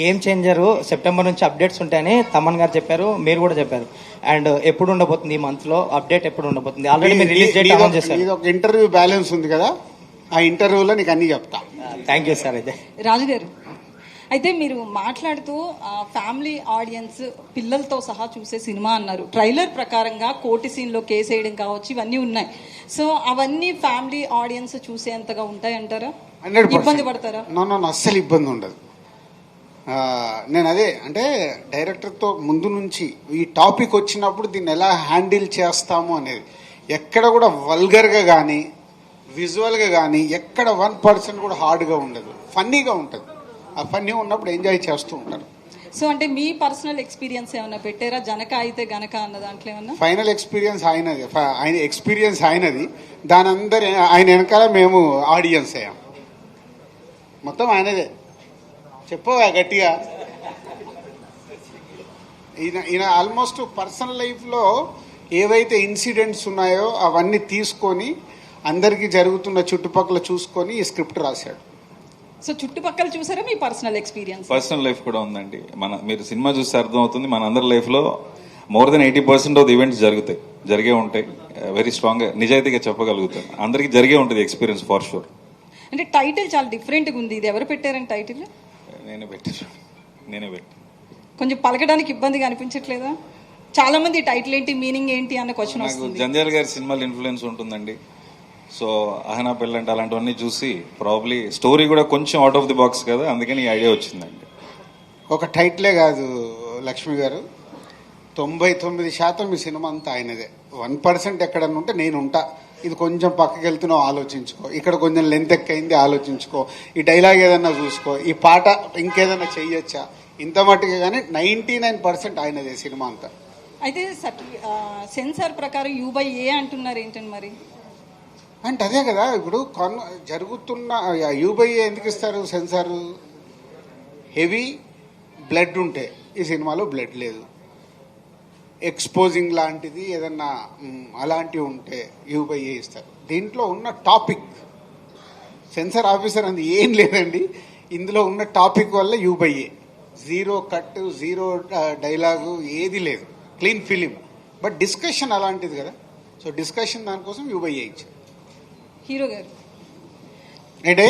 Game changer September నుంచి updates ఉంటాయని తమన్ గారు చెప్పారు, మీరు కూడా చెప్పారు. అండ్ ఎప్పుడు ఉండబోతుంది ఈ మంత్ లో అప్డేట్ ఎప్పుడు ఉండబోతుంది? ఆల్రెడీ మీరు రిలీజ్ డేట్ అనౌన్స్ చేశారు. ఇది ఒక ఇంటర్వ్యూ బ్యాలెన్స్ ఉంది కదా, ఆ ఇంటర్వ్యూలో నీకు అన్ని చెప్తా. Thank you sir. అయితే రాజు గారు, అయితే మీరు మాట్లాడుతూ ఫ్యామిలీ ఆడియన్స్ పిల్లలతో సహా చూసే సినిమా అన్నారు. ట్రైలర్ ప్రకారంగా కోర్టు సీన్లో కేసు వేయడం కావచ్చు, ఇవన్నీ ఉన్నాయి. సో అవన్నీ ఫ్యామిలీ ఆడియన్స్ చూసేంతగా ఉంటాయంటారా? 100% ఇబ్బంది పడతారా? నో అస్సలు ఇబ్బంది ఉండదు. నేను అదే అంటే డైరెక్టర్తో ముందు నుంచి ఈ టాపిక్ వచ్చినప్పుడు దీన్ని ఎలా హ్యాండిల్ చేస్తాము అనేది ఎక్కడ కూడా వల్గర్గా కానీ విజువల్గా కానీ ఎక్కడ 1% కూడా హార్డ్గా ఉండదు, ఫన్నీగా ఉంటుంది. ఆ ఫన్నీ ఉన్నప్పుడు ఎంజాయ్ చేస్తూ ఉంటారు. సో అంటే మీ పర్సనల్ ఎక్స్పీరియన్స్ ఏమైనా పెట్టారా? జనక అయితే గనక అన్న దాంట్లో ఏమన్నా? ఫైనల్ ఎక్స్పీరియన్స్ ఆయనది, ఆయన ఎక్స్పీరియన్స్ ఆయనది. దాని అందరు ఆయన వెనకాల మేము ఆడియన్స్ అయ్యాం. మొత్తం ఆయనదే. చెప్పవా గట్టిగా. ఈయన ఆల్మోస్ట్ పర్సనల్ లైఫ్లో ఏవైతే ఇన్సిడెంట్స్ ఉన్నాయో అవన్నీ తీసుకొని అందరికీ జరుగుతున్న చుట్టుపక్కల చూసుకొని ఈ స్క్రిప్ట్ రాశాడు. సో చుట్టుపక్కల చూసారా మీ పర్సనల్ ఎక్స్పీరియన్స్? పర్సనల్ లైఫ్ కూడా ఉందండి. మీరు సినిమా చూస్తే అర్థం అవుతుంది, మన అందరి లైఫ్ లో more than 80% of the events జరిగే ఉంటాయి. వెరీ స్ట్రాంగ్ గా నిజాయితీగా చెప్పగలుగుతాను, అందరికి జరిగే ఉంటుంది ఎక్స్పీరియన్స్ ఫర్ షూర్. అంటే టైటిల్ చాలా డిఫరెంట్ గా ఉంది. ఇది ఎవరు పెట్టారని టైటిల్? నేనే పెట్టి కొంచెం పలకడానికి ఇబ్బందిగా అనిపించట్లేదా? చాలా మంది టైటిల్ ఏంటి, మీనింగ్ ఏంటి అన్న క్వశ్చన్ నాకు వస్తుంది. జంజాల్ గారి సినిమాలు ఇన్ఫ్లుయెన్స్ ఉంటుందండి. సో అహనా పెళ్ళంటే అలాంటివన్నీ చూసి ప్రాబ్లీ స్టోరీ కూడా కొంచెం అవుట్ ఆఫ్ ది బాక్స్ కదా, అందుకని ఈ ఐడియా వచ్చిందండి. ఒక టైటిలే కాదు లక్ష్మి గారు, 99% ఈ సినిమా అంతా ఆయనదే. 1% ఎక్కడన్నా ఉంటే నేను ఉంటా. ఇది కొంచెం పక్కకి వెళ్తున్నావు ఆలోచించుకో, ఇక్కడ కొంచెం లెంత్ ఎక్కువైంది ఆలోచించుకో, ఈ డైలాగ్ ఏదన్నా చూసుకో, ఈ పాట ఇంకేదన్నా చెయ్యొచ్చా, ఇంత మట్టుగా. కానీ 99% ఆయనదే సినిమా అంతా. అయితే సెన్సార్ ప్రకారం U/A అంటున్నారు ఏంటండి మరి? అంటే అదే కదా ఇప్పుడు జరుగుతున్న U/A ఎందుకు ఇస్తారు సెన్సార్? హెవీ బ్లడ్ ఉంటే, ఈ సినిమాలో బ్లడ్ లేదు. ఎక్స్పోజింగ్ లాంటిది ఏదన్నా అలాంటివి ఉంటే U/A ఇస్తారు. దీంట్లో ఉన్న టాపిక్ సెన్సార్ ఆఫీసర్ అంది ఏం లేదండి, ఇందులో ఉన్న టాపిక్ వల్ల U/A. Zero cut, zero dialogue, ఏది లేదు, క్లీన్ ఫిలిం. బట్ డిస్కషన్ అలాంటిది కదా, సో డిస్కషన్ దానికోసం U/A ఇచ్చారు. హీరో గారు ఏంటే